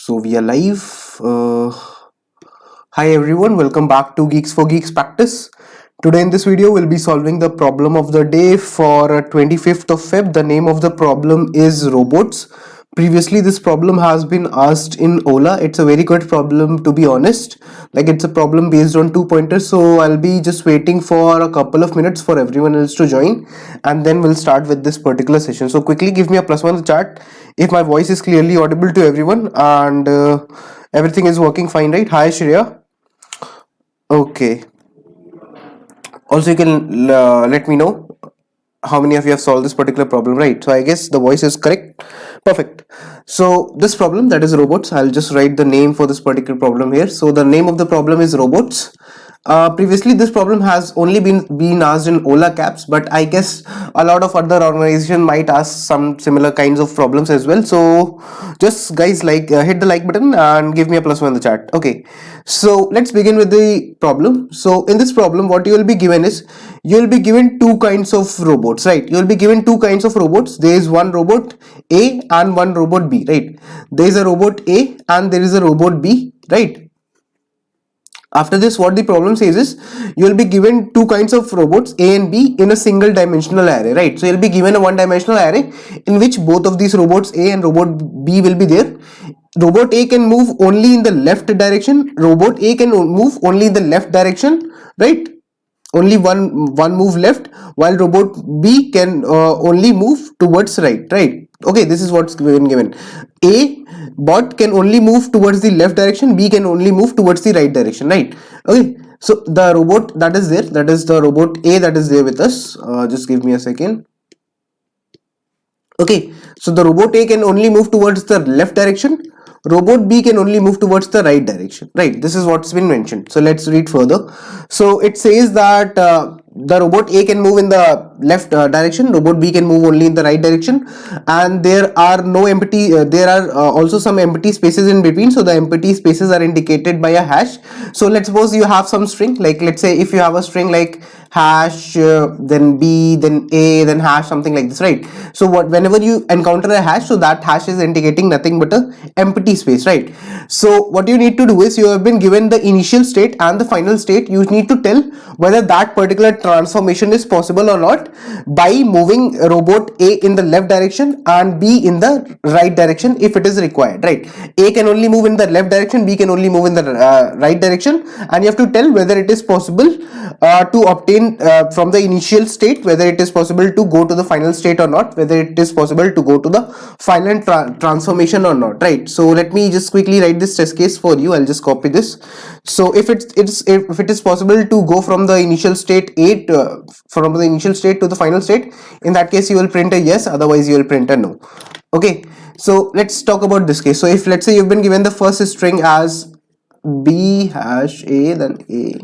So we are live. Hi everyone, welcome back to Geeks for Geeks practice. Today in this video we'll be solving the problem of the day for 25th of Feb. The name of the problem is robots. Previously this problem has been asked in Ola. It's a very good problem, to be honest. Like, it's a problem based on 2 pointers, so I'll be just waiting for a couple of minutes for everyone else to join, and then we'll start with this particular session. So quickly give me a +1 in the chat if my voice is clearly audible to everyone, and everything is working fine, right? Hi Shreya. Okay. Also, you can let me know how many of you have solved this particular problem, right? So I guess the voice is correct. Perfect. So this problem, that is robots, I'll just write the name for this particular problem here. So the name of the problem is robots. Previously this problem has only been asked in Ola caps, but I guess a lot of other organization might ask some similar kinds of problems as well. So just guys, hit the like button and give me a +1 in the chat. Okay, so let's begin with the problem. So in this problem, what you will be given is, you will be given two kinds of robots, right? You will be given two kinds of robots. There is one robot A and one robot B, right? There is a robot A and there is a robot B, right? After this, what the problem says is, you will be given two kinds of robots A and B in a single dimensional array, right? So you'll be given a one dimensional array in which both of these robots A and robot B will be there. Robot A can move only in the left direction. Robot A can move only in the left direction, right? Only one move left, while robot B can only move towards right. Okay, this is what's given. A bot can only move towards the left direction, B can only move towards the right direction, right? Okay, so the robot that is there, that is the robot A that is there with us. Just give me a second. Okay, so the robot A can only move towards the left direction, robot B can only move towards the right direction, right? This is what's been mentioned. So let's read further. So it says that the robot A can move in the left direction, robot B can move only in the right direction, and there are no empty there are also some empty spaces in between. So the empty spaces are indicated by a hash. So let's suppose you have some string, like let's say if you have a string like hash then B then A then hash, something like this, right? So whenever you encounter a hash, so that hash is indicating nothing but a empty space, right? So what you need to do is, you have been given the initial state and the final state. You need to tell whether that particular transformation is possible or not by moving robot A in the left direction and B in the right direction if it is required, right? A can only move in the left direction, B can only move in the right direction, and you have to tell whether it is possible to obtain from the initial state, whether it is possible to go to the final state or not, whether it is possible to go to the final transformation or not, right? So let me just quickly write this test case for you. I'll just copy this. So if it is possible to go from the initial state from the initial state to the final state, in that case you will print a yes, otherwise you will print a no. Okay, so let's talk about this case. So if let's say you've been given the first string as B hash A then A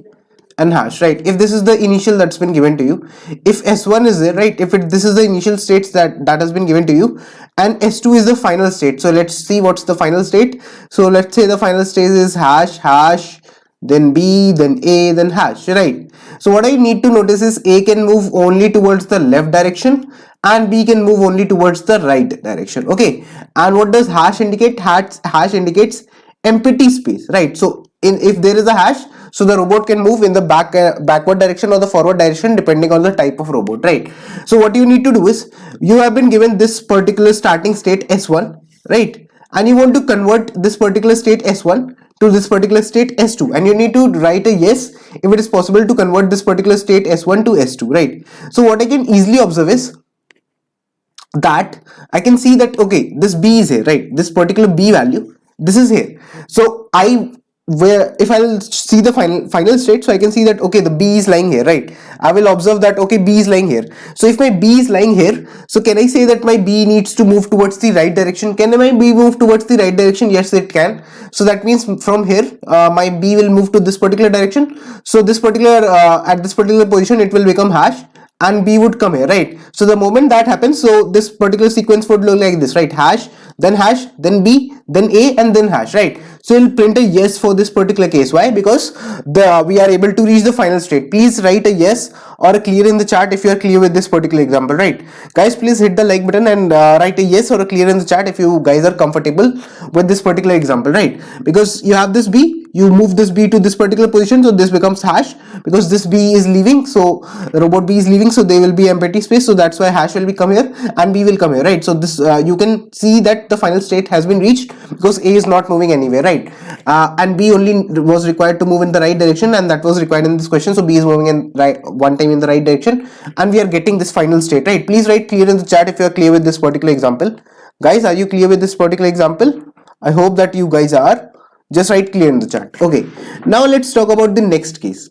and hash, right? If this is the initial that's been given to you, if S1 is there, right? If this is the initial states that has been given to you, and S2 is the final state. So let's see what's the final state. So let's say the final state is hash then B then A then hash, right? So what I need to notice is, A can move only towards the left direction and B can move only towards the right direction. Okay, and what does hash indicate? Hash indicates empty space, right? So if there is a hash, so the robot can move in the backward direction or the forward direction depending on the type of robot, right? So what you need to do is, you have been given this particular starting state S1, right? And you want to convert this particular state S1 to this particular state S2, and you need to write a yes if it is possible to convert this particular state S1 to S2, right? So what I can easily observe is that I can see that, okay, this B is here, right? This particular B value, this is here. So if I'll see the final state, so I can see that, okay, the B is lying here, right? I will observe that, okay, B is lying here. So if my B is lying here, so can I say that my B needs to move towards the right direction? Can my B move towards the right direction? Yes, it can. So that means from here, my B will move to this particular direction. So this particular at this particular position, it will become hash, and B would come here, right? So the moment that happens, so this particular sequence would look like this, right? Hash, then hash, then B, then A, and then hash, right? So we'll print a yes for this particular case. Why? Because we are able to reach the final state. Please write a yes or a clear in the chat if you are clear with this particular example, right? Guys, please hit the like button and write a yes or a clear in the chat if you guys are comfortable with this particular example, right? Because you have this B, you move this B to this particular position, so this becomes hash. Because this B is leaving, so the robot B is leaving, so there will be empty space, so that's why hash will be come here and B will come here, right? So this you can see that the final state has been reached because A is not moving anywhere, right? And B only was required to move in the right direction, and that was required in this question. So B is moving in right one time in the right direction, and we are getting this final state, right? Please write clear in the chat if you are clear with this particular example. Guys, are you clear with this particular example? I hope that you guys are. Just write clear in the chat. Okay, now let's talk about the next case.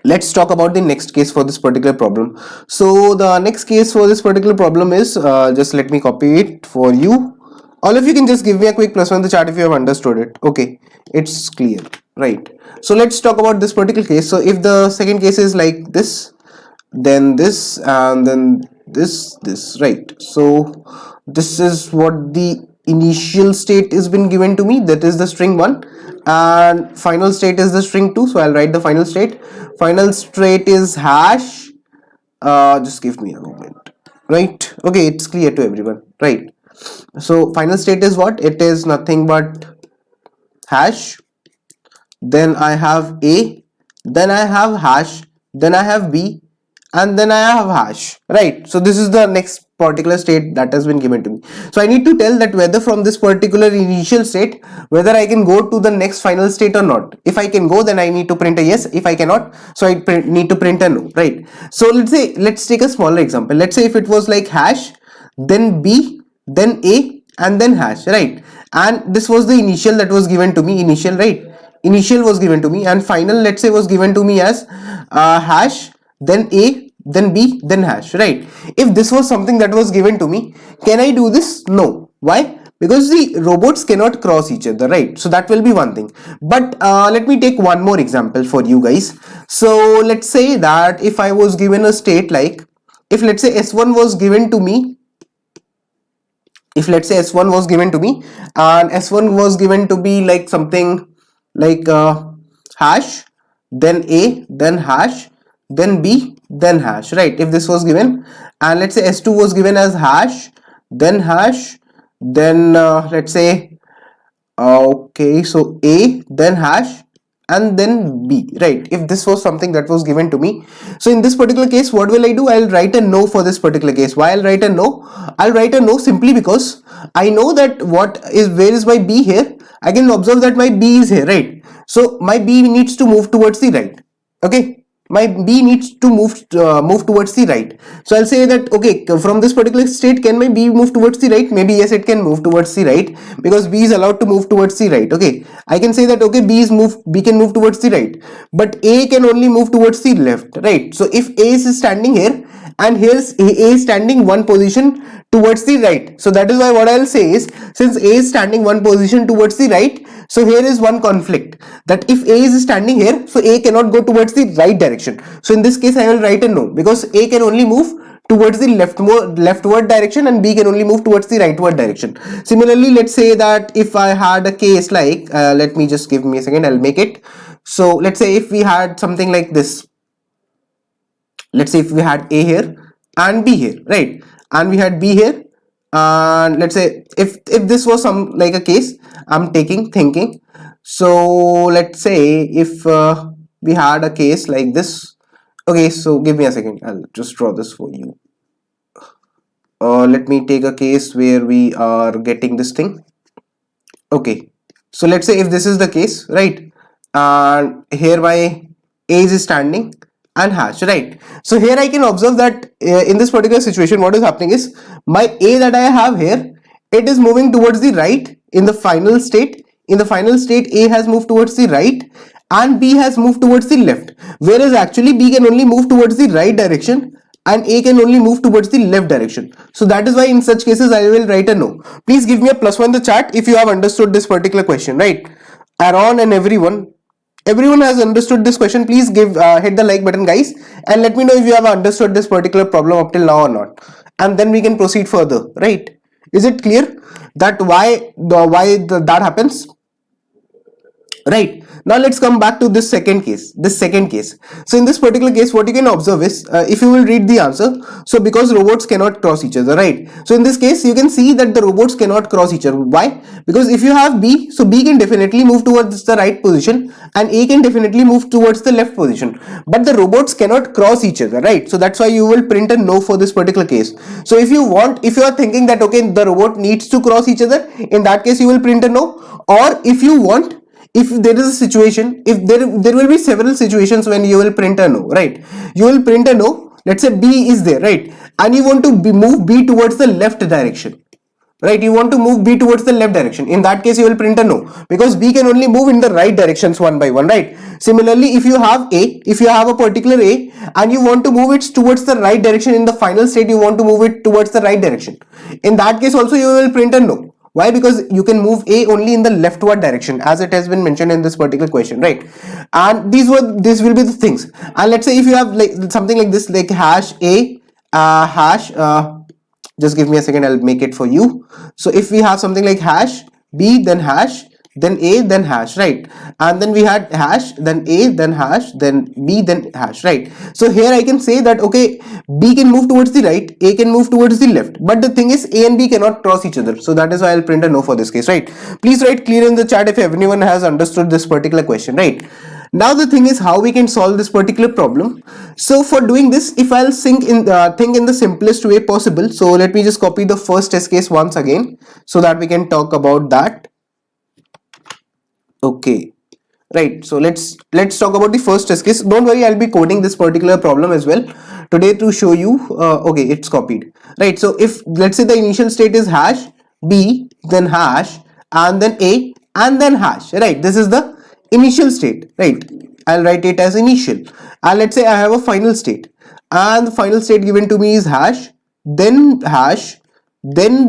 Let's talk about the next case for this particular problem. So the next case for this particular problem is, just let me copy it for you. All of you can just give me a quick plus one in the chat if you have understood it. Okay, it's clear, right? So let's talk about this particular case. So if the second case is like this, then this, and then this, right? So this is what the initial state has been given to me, that is the string 1, and final state is the string 2. So I'll write the final state. Final state is hash. Just give me a moment, right? Okay, it's clear to everyone, right? So final state is what? It is nothing but hash, then I have A, then I have hash, then I have B, and then I have hash, right? So this is the next particular state that has been given to me. So I need to tell that whether from this particular initial state, whether I can go to the next final state or not. If I can go, then I need to print a yes. If I cannot, so I need to print a no, right? So let's take a smaller example. Let's say if it was like hash, then B, then A, and then hash, right? And this was the initial that was given to me, initial, right? Initial was given to me, and final, let's say, was given to me as hash, then A, then B, then hash, right? If this was something that was given to me, can I do this? No. Why? Because the robots cannot cross each other, right? So that will be one thing. But let me take one more example for you guys. So let's say that if I was given a state like, if let's say S1 was given to me, if let's say S1 was given to me, and S1 was given to be like something like hash, then A, then hash, then B, then hash, right? If this was given, and let's say S2 was given as hash, then let's say okay, so A, then hash, and then B, right? If this was something that was given to me, so in this particular case, what will I do? I'll write a no for this particular case. Why I'll write a no? I'll write a no simply because I know that where is my B here? I can observe that my B is here, right? So my B needs to move towards the right. Okay, my B needs to move towards the right. So I'll say that, okay, from this particular state, can my B move towards the right? Maybe yes, it can move towards the right, because B is allowed to move towards the right. Okay, I can say that, okay, B can move towards the right, but A can only move towards the left, right? So if A is standing here, and here's A is standing one position towards the right, so that is why what I'll say is, since A is standing one position towards the right, so here is one conflict, that if A is standing here, so A cannot go towards the right direction. So in this case I will write a no, because A can only move towards the leftward direction and B can only move towards the rightward direction. Similarly, let's say that if I had a case like, let me just give me a second, I'll make it. So let's say if we had something like this, let's say if we had A here and B here, right? And we had B here, and let's say if this was some like a case I'm thinking. So let's say if we had a case like this. Okay, so give me a second, I'll just draw this for you. Let me take a case where we are getting this thing. Okay, so let's say if this is the case, right, and here my A is standing and hash, right? So here I can observe that in this particular situation, what is happening is, my A that I have here, it is moving towards the right in the final state. In the final state, A has moved towards the right and B has moved towards the left, whereas actually B can only move towards the right direction and A can only move towards the left direction. So that is why in such cases I will write a no. Please give me a +1 in the chat if you have understood this particular question, right? Aaron and everyone has understood this question. Please hit the like button, guys, and let me know if you have understood this particular problem up till now or not, and then we can proceed further, right? Is it clear that that happens? Right. Now let's come back to this second case. So in this particular case, what you can observe is, if you will read the answer, so because robots cannot cross each other, right? So in this case, you can see that the robots cannot cross each other. Why? Because if you have B, so B can definitely move towards the right position and A can definitely move towards the left position. But the robots cannot cross each other, right? So that's why you will print a no for this particular case. So if you are thinking that, okay, the robot needs to cross each other, in that case, you will print a no. Or if you want, if there is a situation, if there will be several situations when you will print a no, right? You will print a no. Let's say B is there, right? And you want to move B towards the left direction, right? You want to move B towards the left direction. In that case, you will print a no, because B can only move in the right directions one by one, right? Similarly, if you have a particular A and you want to move it towards the right direction, in the final state you want to move it towards the right direction, in that case also you will print a no. Why? Because you can move A only in the leftward direction, as it has been mentioned in this particular question, right? And these will be the things. And let's say if you have like something like this, like hash A hash just give me a second, I'll make it for you. So if we have something like hash B, then hash, then A, then hash, right? And then we had hash, then A, then hash, then B, then hash, right? So here I can say that, okay, B can move towards the right, A can move towards the left, but the thing is A and B cannot cross each other. So that is why I'll print a no for this case, right? Please write clear in the chat if anyone has understood this particular question, right? Now the thing is how we can solve this particular problem. So for doing this, if I'll think in the simplest way possible, so let me just copy the first test case once again so that we can talk about that. Okay, right, so let's talk about the first test case. Don't worry, I'll be coding this particular problem as well today to show you. Okay, it's copied, right? So if let's say the initial state is hash B, then hash, and then A, and then hash, right? This is the initial state, right? I'll write it as initial. And let's say I have a final state, and the final state given to me is hash, then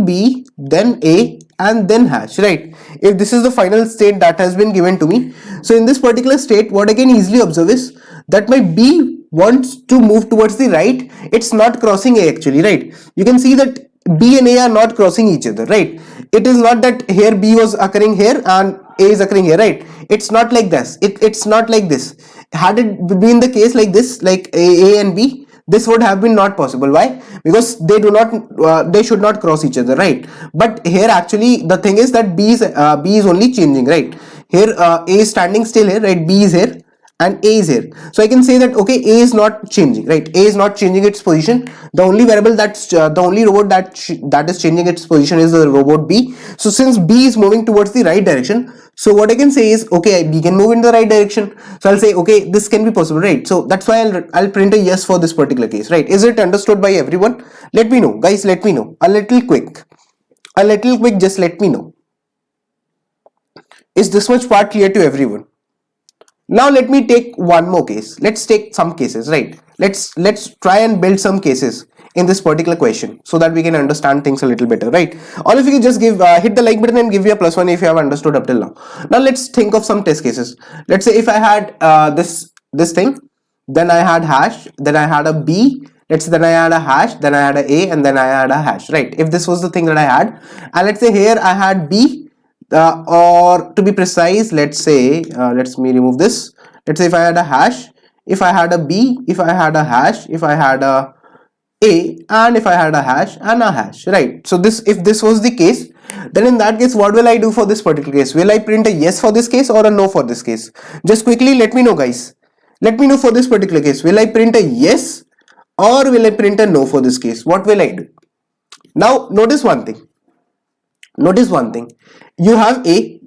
B, then A, and then hash, right? If this is the final state that has been given to me, so in this particular state, what I can easily observe is that my B wants to move towards the right. It's not crossing A actually, right? You can see that B and A are not crossing each other, right? It is not that here B was occurring here and A is occurring here, right? It's not like this. It's not like this. Had it been the case like this, like A and B, this would have been not possible. Why? Because they should not cross each other, right? But here actually the thing is that B is only changing, right? Here A is standing still here, right? B is here and A is here. So I can say that, okay, A is not changing, right? A is not changing its position. The only variable the only robot that is changing its position is the robot B. So since B is moving towards the right direction, so what I can say is, okay, B can move in the right direction. So I'll say, okay, this can be possible, right? So that's why I'll print a yes for this particular case, right? Is it understood by everyone? Let me know, guys. Let me know. A little quick. Just let me know. Is this much part clear to everyone? Now let me take one more case. Let's take some cases, right? Let's try and build some cases in this particular question so that we can understand things a little better, right? All of you can just give hit the like button and give me a +1 if you have understood up till now. Now let's think of some test cases. Let's say if I had this thing, then I had hash, then I had a B, let's say then I had a hash, then I had a A, and then I had a hash, right? If this was the thing that I had, and let's say here I had B, or to be precise, let's say let me remove this. Let's say if I had a hash, if I had a B, if I had a hash, if I had a A, and if I had a hash and a hash, right? So if this was the case, then in that case, what will I do for this particular case? Will I print a yes for this case or a no for this case? Just quickly let me know, guys. Let me know for this particular case. Will I print a yes or will I print a no for this case? What will I do? Now notice one thing. You have A,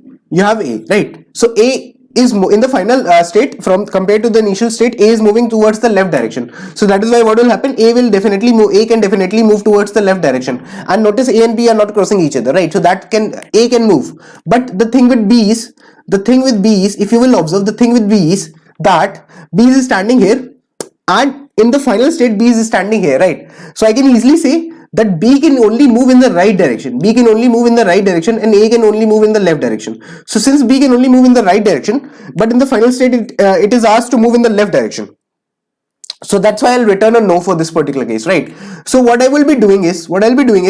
right? So A is in the final state, from compared to the initial state, A is moving towards the left direction. So that is why what will happen, A can definitely move towards the left direction. And notice A and B are not crossing each other, right? So that A can move. But the thing with B is, if you will observe, the thing with B is that B is standing here and in the final state B is standing here, right? So I can easily say that B can only move in the right direction. B can only move in the right direction and A can only move in the left direction. So since B can only move in the right direction, but in the final state it is asked to move in the left direction. So that's why I'll return a no for this particular case, right? So what I'll be doing is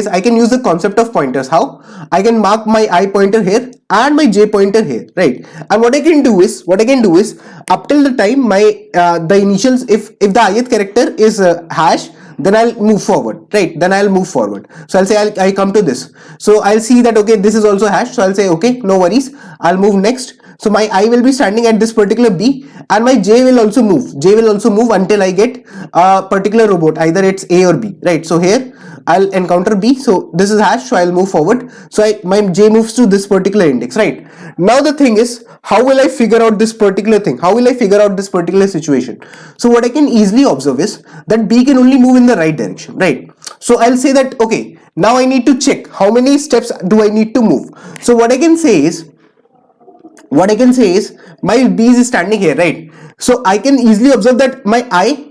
I can use the concept of pointers. How? I can mark my I pointer here and my j pointer here, right? And what I can do is up till the time my the initials, if the ith character is hash, then I'll move forward, right? Then I'll move forward. So I'll say I come to this. So I'll see that okay, this is also hash. So I'll say okay, no worries. I'll move next. So my I will be standing at this particular B, and my J will also move. J will also move until I get a particular robot, either it's A or B, right? So here I'll encounter B. So this is hash, so I'll move forward. So my J moves to this particular index, right? Now the thing is, how will I figure out this particular thing? How will I figure out this particular situation? So what I can easily observe is that B can only move in the right direction, right? So I'll say that okay, now I need to check how many steps do I need to move. So what I can say is my B is standing here, right? So I can easily observe that my I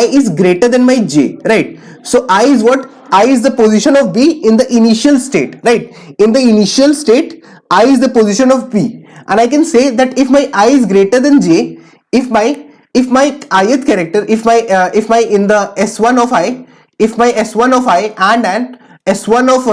is greater than my J, right? So I is what? I is the position of B in the initial state, right? In the initial state, I is the position of B, and I can say that if my I is greater than J, if my ith character, if my in the S1 of I, if my S1 of I and S1 of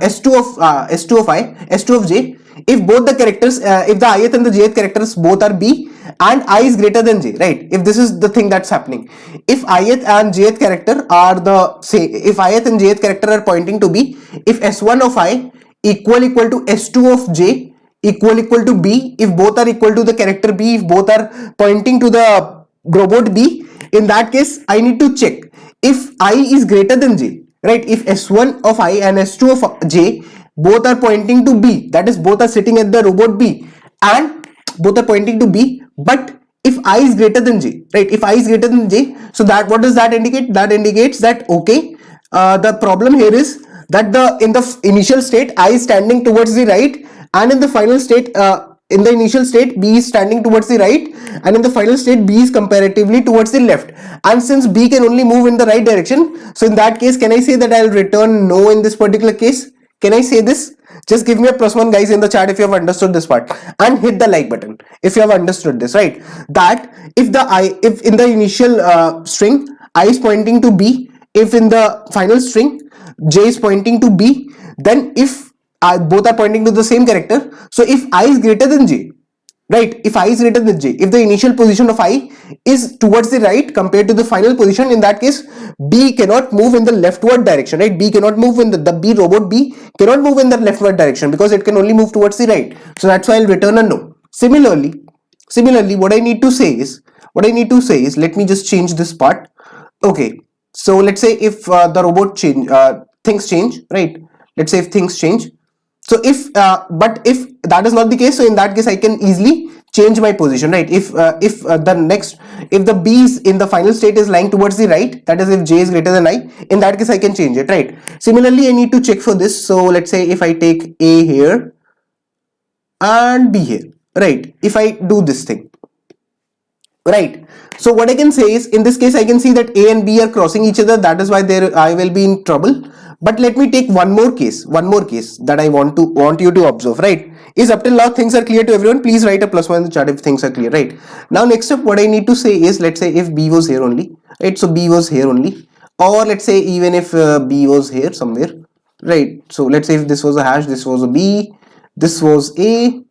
S2 of S2 of I, S2 of J, if both the characters, if the ith and the jth characters both are B and I is greater than J, right? If this is the thing that's happening, if ith and jth character are the say, if ith and jth character are pointing to B, if S1 of I equal to S2 of J equal to B, if both are equal to the character B, if both are pointing to the robot B, in that case I need to check if I is greater than J, right? If S1 of I and S2 of J both are pointing to B, that is both are sitting at the robot B and both are pointing to B, but if I is greater than J, right? If I is greater than J, so that what does that indicate? That indicates that okay, the problem here is that in the initial state I is standing towards the right, and in the final state in the initial state B is standing towards the right, and in the final state B is comparatively towards the left. And since B can only move in the right direction, so in that case, can I say that I'll return no in this particular case? Can I say this? Just give me a +1 guys in the chat if you have understood this part, and hit the like button if you have understood this, right? That if in the initial string I is pointing to B, if in the final string J is pointing to B, then if both are pointing to the same character, so if I is greater than J, right? If I is greater than J, if the initial position of I is towards the right compared to the final position, in that case B cannot move in the leftward direction, right? B cannot move in the B robot B cannot move in the leftward direction because it can only move towards the right. So that's why I'll return a no. Similarly, what I need to say is let me just change this part. Okay, so let's say if the robot things change, right? Let's say if things change. So if but if that is not the case, so in that case I can easily change my position, right? If the B is in the final state is lying towards the right, that is if J is greater than I, in that case I can change it, right? Similarly, I need to check for this. So let's say if I take A here and B here, right? If I do this thing, right? So what I can say is, in this case I can see that A and B are crossing each other, that is why I will be in trouble. But let me take one more case that I want you to observe, right? Is up till now things are clear to everyone? Please write a +1 in the chat if things are clear, right? Now next up, what I need to say is, let's say if B was here only, right? So B was here only, or let's say even if B was here somewhere, right? So let's say if this was a hash, this was a B, this was A,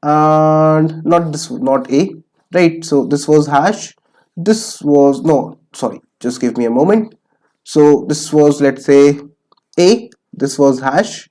and not A, right? So this was hash, this was, no, sorry, just give me a moment. So this was, let's say, A, this was hash,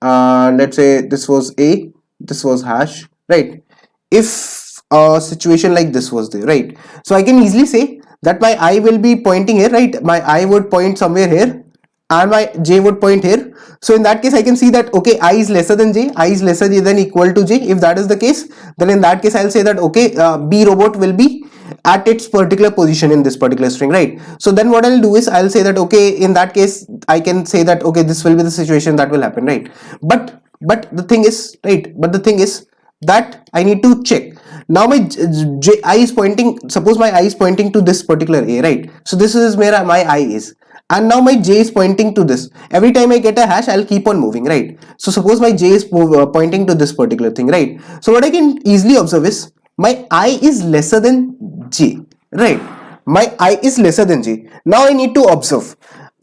and let's say this was A, this was hash, right? If a situation like this was there, right? So I can easily say that my I will be pointing here, right? My I would point somewhere here and my J would point here. So in that case I can see that okay, I is lesser than J, I is lesser than equal to J. If that is the case, then in that case I'll say that okay, B robot will be at its particular position in this particular string, right? So then what I'll do is I'll say that okay, in that case I can say that okay, this will be the situation that will happen, right? But the thing is, right, that I need to check. Now my I is pointing, suppose my I is pointing to this particular A, right? So this is where my I is, and now my J is pointing to this. Every time I get a hash, I'll keep on moving, right? So suppose my J is pointing to this particular thing, right? So what I can easily observe is my I is lesser than J, right? my I is lesser than j. Now I need to observe.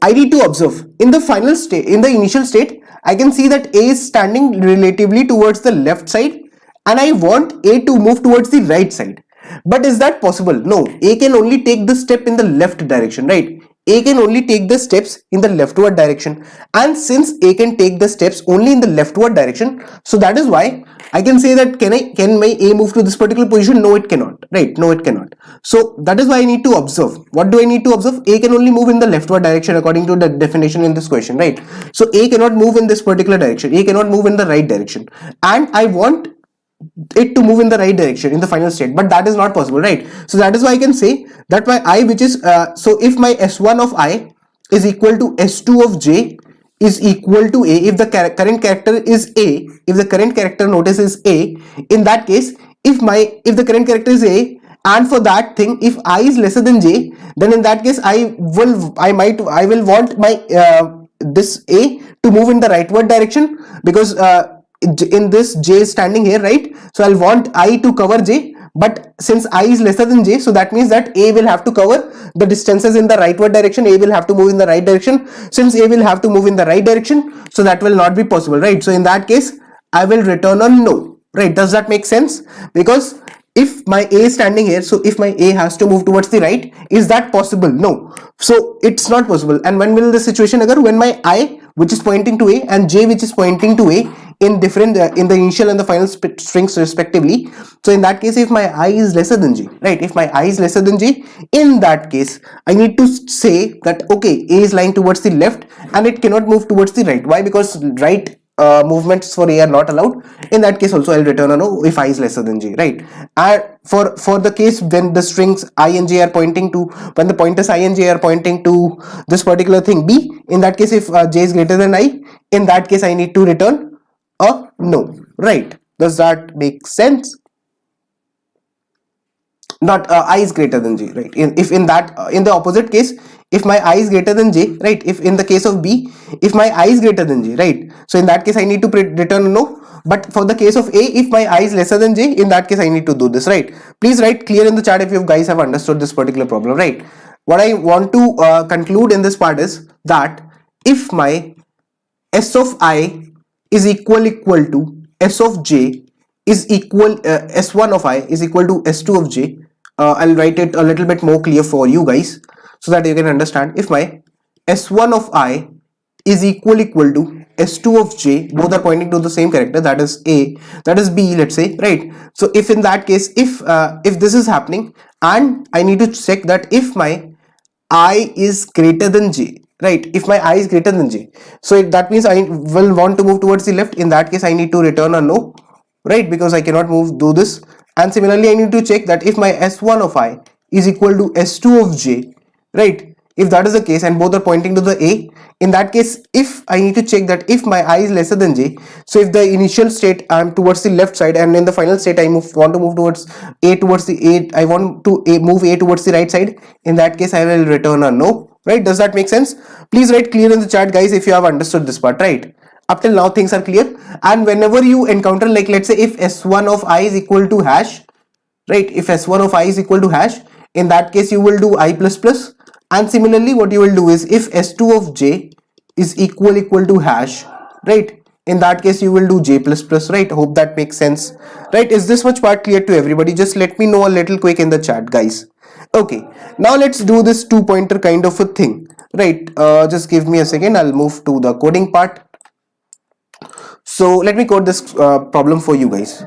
In the final state, in the initial state, I can see that A is standing relatively towards the left side and I want A to move towards the right side. But is that possible? No, A can only take the step in the left direction, right? A can only take the steps in the leftward direction, and since A can take the steps only in the leftward direction, so that is why I can say that can my A move to this particular position? No, it cannot, right? No, it cannot. So that is why I need to observe. What do I need to observe? A can only move in the leftward direction according to the definition in this question, right? So A cannot move in this particular direction. A cannot move in the right direction, and I want it to move in the right direction in the final state, but that is not possible, right? So that is why I can say that my I, which is so if my S1 of I is equal to S2 of j is equal to A, if the current character is A, if the current character notice is A, in that case, if the current character is A, and for that thing, if I is lesser than j, then in that case I will want my this A to move in the rightward direction, because in this j is standing here, right? So I'll want I to cover j, but since I is lesser than j, so that means that A will have to cover the distances in the rightward direction. A will have to move in the right direction. Since A will have to move in the right direction, so that will not be possible, right? So in that case, I will return a no, right? Does that make sense? Because if my A is standing here, so if my A has to move towards the right, is that possible? No. So it's not possible. And when will the situation occur? When my I, which is pointing to A, and j, which is pointing to A, in different in the initial and the final strings respectively. So in that case, if my I is lesser than j, right? If my I is lesser than j, in that case, I need to say that okay, A is lying towards the left and it cannot move towards the right. Why? Because right movements for A are not allowed. In that case also I'll return a no if I is lesser than j, right? And for the case when the strings I and j are pointing to, when the pointers I and j are pointing to this particular thing B, in that case if j is greater than I, in that case I need to return a no, right? Does that make sense? Not I is greater than j, right? If in the opposite case, if my I is greater than j, right? If in the case of B, if my I is greater than j, right? So in that case I need to return a no. But for the case of A, if my I is lesser than j, in that case I need to do this, right? Please write clear in the chat if you guys have understood this particular problem, right? What I want to conclude in this part is that if my S of I is equal to S of j is equal S1 of I is equal to S2 of j. I'll write it a little bit more clear for you guys so that you can understand. If my S1 of I is equal to S2 of j, both are pointing to the same character, that is A, that is B, let's say, right? So if in that case, if this is happening, and I need to check that if my I is greater than j, right? If my I is greater than j, so that means I will want to move towards the left. In that case I need to return a no, right? Because I cannot do this. And similarly I need to check that if my S1 of I is equal to S2 of j, right? If that is the case and both are pointing to the A, in that case if I need to check that if my I is lesser than j, so if the initial state I am towards the left side and in the final state I want to move towards A, towards the A, I want to move A towards the right side, in that case I will return a no, right? Does that make sense? Please write clear in the chat guys if you have understood this part, right? Up till now things are clear. And whenever you encounter, like let's say if S1 of I is equal to hash, right? If S1 of I is equal to hash, in that case you will do I plus plus. And similarly what you will do is if S2 of j is equal to hash, right? In that case you will do j plus plus, right? Hope that makes sense, right? Is this much part clear to everybody? Just let me know a little quick in the chat guys. Okay, now let's do this two pointer kind of a thing, right? Just give me a second, I'll move to the coding part. So let me code this problem for you guys.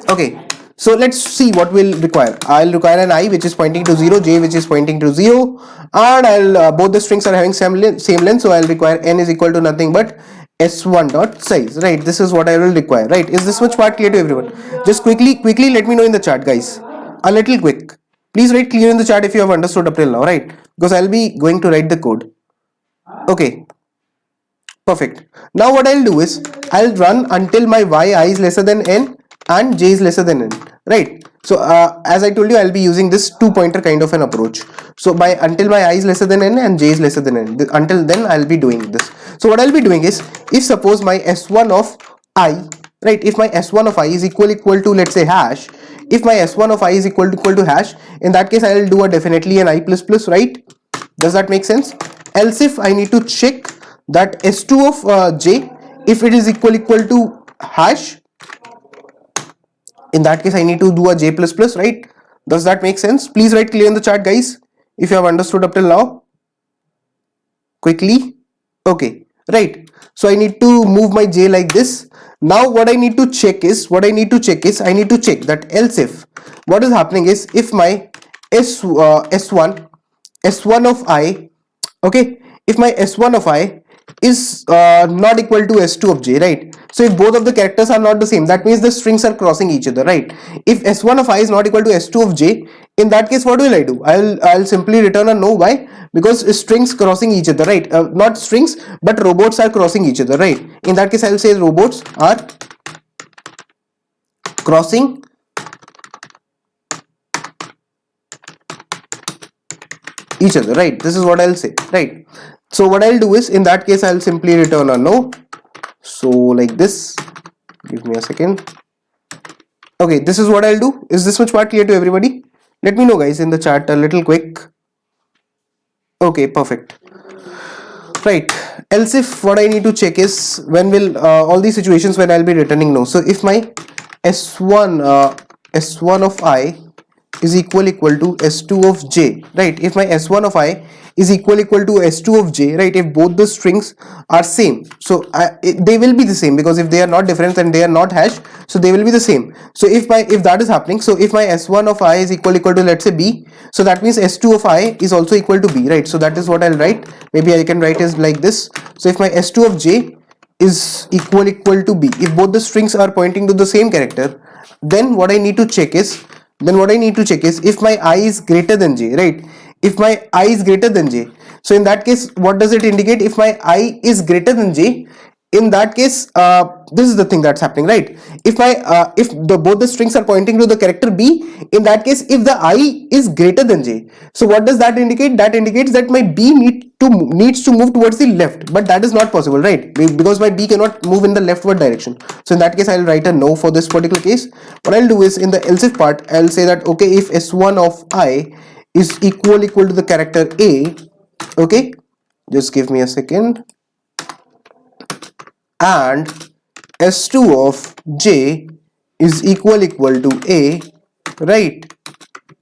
Okay, so let's see what we'll require. I'll require an I which is pointing to 0, j which is pointing to 0, and I'll both the strings are having same length, so I'll require n is equal to nothing but s1 dot size, right? This is what I will require, right? Is this much part clear to everyone? Just quickly let me know in the chat guys, a little quick. Please write clear in the chat if you have understood up till now, right? Because I'll be going to write the code. Okay, perfect. Now what I'll do is I'll run until my I is lesser than n and j is lesser than n, right? So as I told you, I'll be using this two pointer kind of an approach. So until my I is lesser than n and j is lesser than n, until then I'll be doing this. So what I'll be doing is, if suppose my s1 of I, right, if my s1 of I is equal to let's say hash, if my s1 of I is equal to hash, in that case I will do a definitely an I plus plus, right? Does that make sense? Else if I need to check that s2 of j, if it is equal to hash, in that case I need to do a j plus plus, right? Does that make sense? Please write clear in the chat, guys, if you have understood up till now. Quickly. Okay, right. So I need to move my j like this. Now what I need to check is, I need to check that else if, what is happening is, if my s1 of I, okay, if my s1 of I is not equal to s2 of j, right? So if both of the characters are not the same, that means the strings are crossing each other, right? If s1 of I is not equal to s2 of j, in that case what will I do? I'll simply return a no. Why? Because strings crossing each other, right? Not strings, but robots are crossing each other, right? In that case I'll say robots are crossing each other, right? This is what I'll say, right? So what I'll do is, in that case I'll simply return a no. So like this, give me a second. Okay, this is what I'll do. Is this much part clear to everybody? Let me know, guys, in the chat a little quick. Okay, perfect. Right, else if what I need to check is, when will all these situations when I'll be returning no. So if my s1 of I is equal to s2 of j, right? If my s1 of I is equal to s2 of j, right? If both the strings are same, so they will be the same, because if they are not different and they are not hash, so they will be the same. So if that is happening, so if my s1 of I is equal to, let's say, b, so that means s2 of I is also equal to b, right? So that is what I'll write. Maybe I can write is like this. So if my s2 of j is equal to b, if both the strings are pointing to the same character, then what I need to check is, if my I is greater than j, right? If my I is greater than j, so in that case what does it indicate? If my I is greater than j, in that case this is the thing that's happening, right? If both the strings are pointing to the character b, in that case if the I is greater than j, so what does that indicate? That indicates that my b needs to move towards the left, but that is not possible, right? Because my b cannot move in the leftward direction. So in that case I'll write a no for this particular case. What I'll do is, in the else if part, I'll say that, okay, if s1 of I is equal to the character a, okay, just give me a second, and s2 of j is equal to a, right?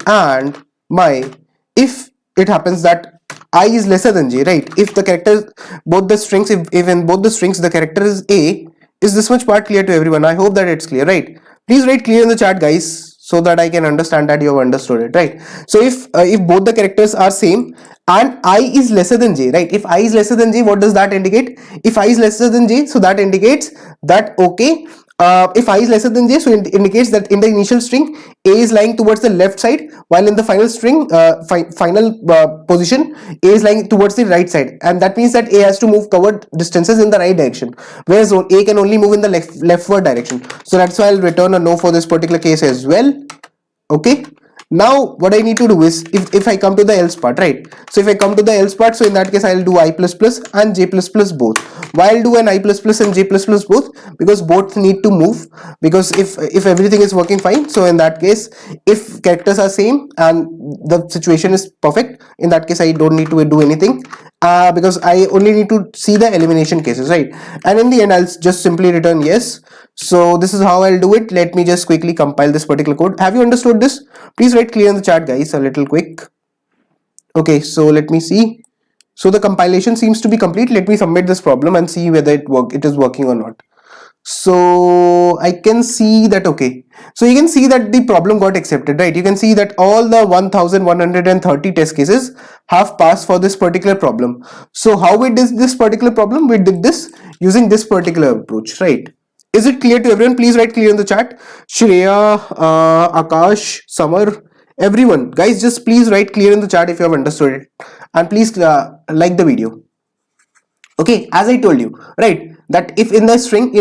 And my, if it happens that I is lesser than j, right? If the character, both the strings, if in both the strings the character is a, is this much part clear to everyone? I hope that it's clear, right? Please write clear in the chat, guys, so that I can understand that you have understood it, right? So if both the characters are same and I is lesser than j, right? If I is lesser than j, what does that indicate? If I is lesser than j, so that indicates that, okay, if I is lesser than j, so it indicates that in the initial string a is lying towards the left side, while in the final string final position a is lying towards the right side, and that means that a has to move covered distances in the right direction, whereas a can only move in the leftward direction. So that's why I'll return a no for this particular case as well. Okay, now what I need to do is, if I come to the else part, right? So if I come to the else part, so in that case I'll do I plus plus and j plus plus both. Why I'll do an I plus plus and j plus plus both? Because both need to move, because if everything is working fine, so in that case, if characters are same and the situation is perfect, in that case I don't need to do anything, because I only need to see the elimination cases, right? And in the end I'll just simply return yes. So this is how I'll do it. Let me just quickly compile this particular code. Have you understood this? Please write clear in the chat, guys, a little quick. Okay, so let me see. So the compilation seems to be complete. Let me submit this problem and see whether it is working or not. So I can see that, okay, so you can see that the problem got accepted, right? You can see that all the 1130 test cases have passed for this particular problem. So how we did this particular problem? We did this using this particular approach, right? Is it clear to everyone? Please write clear in the chat. Shreya, Akash, Samar, everyone, guys, just please write clear in the chat if you have understood it, and please like the video. Okay, as I told you, right, that if in the string,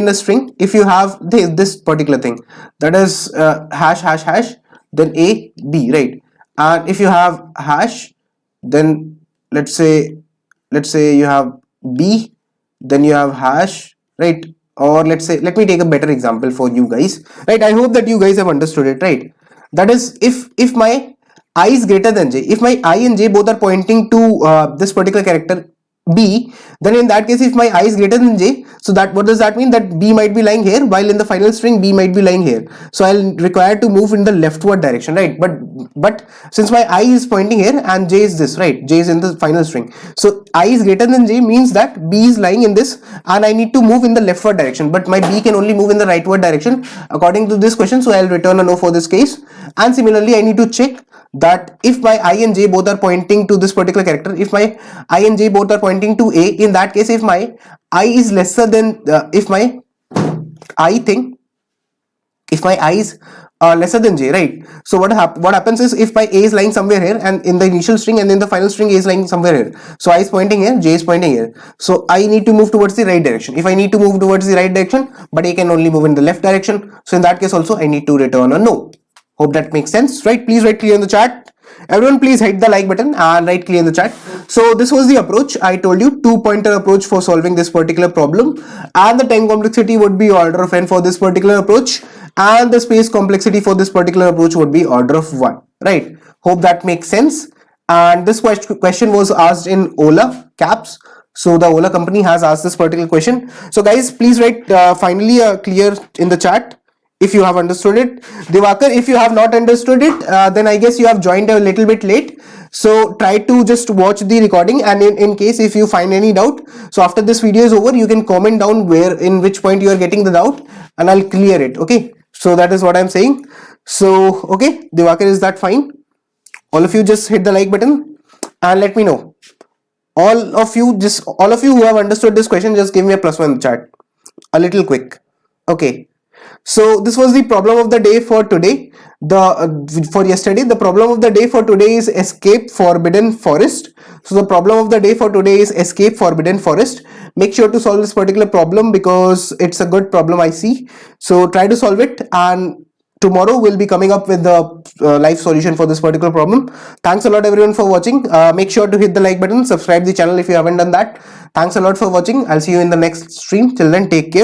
if you have this particular thing, that is hash hash hash, then a b, right? And if you have hash, then let's say you have b, then you have hash, right? Or let's say, let me take a better example for you guys, right? I hope that you guys have understood it, right? That is, if my I is greater than j, if my I and j both are pointing to this particular character b, then in that case if my I is greater than j, so that what does that mean? That b might be lying here, while in the final string b might be lying here. So I'll require to move in the leftward direction, right? But since my I is pointing here and j is this, right? J is in the final string, so I is greater than j means that b is lying in this and I need to move in the leftward direction, but my b can only move in the rightward direction according to this question. So I'll return a no for this case. And similarly I need to check that if my I and j both are pointing to this particular character, if my I and j both are pointing to a, in that case if my I is lesser than if my I thing, if my I is lesser than j, right? So what happens is, if my a is lying somewhere here and in the initial string, and in the final string a is lying somewhere here, so I is pointing here, j is pointing here, so I need to move towards the right direction. If I need to move towards the right direction but a can only move in the left direction, so in that case also I need to return a no. Hope that makes sense, right? Please write clear in the chat. Everyone please hit the like button and write clear in the chat. So this was the approach. I told you, 2-pointer approach for solving this particular problem, and the time complexity would be order of n for this particular approach, and the space complexity for this particular approach would be order of 1, right? Hope that makes sense. And this question was asked in Ola caps. So the Ola company has asked this particular question. So guys, please write finally clear in the chat if you have understood it. Divakar, if you have not understood it, then I guess you have joined a little bit late. So try to just watch the recording, and in case if you find any doubt, so after this video is over, you can comment down where, in which point you are getting the doubt, and I'll clear it. Okay, so that is what I'm saying. So okay, Divakar, is that fine? All of you just hit the like button and let me know. All of you who have understood this question, just give me a +1 in the chat. A little quick. Okay. So this was the problem of the day for today. For yesterday, the problem of the day for today is escape forbidden forest. So the problem of the day for today is escape forbidden forest. Make sure to solve this particular problem because it's a good problem, I see. So try to solve it, and tomorrow we'll be coming up with the live solution for this particular problem. Thanks a lot everyone for watching. Make sure to hit the like button, subscribe the channel if you haven't done that. Thanks a lot for watching. I'll see you in the next stream. Till then, take care.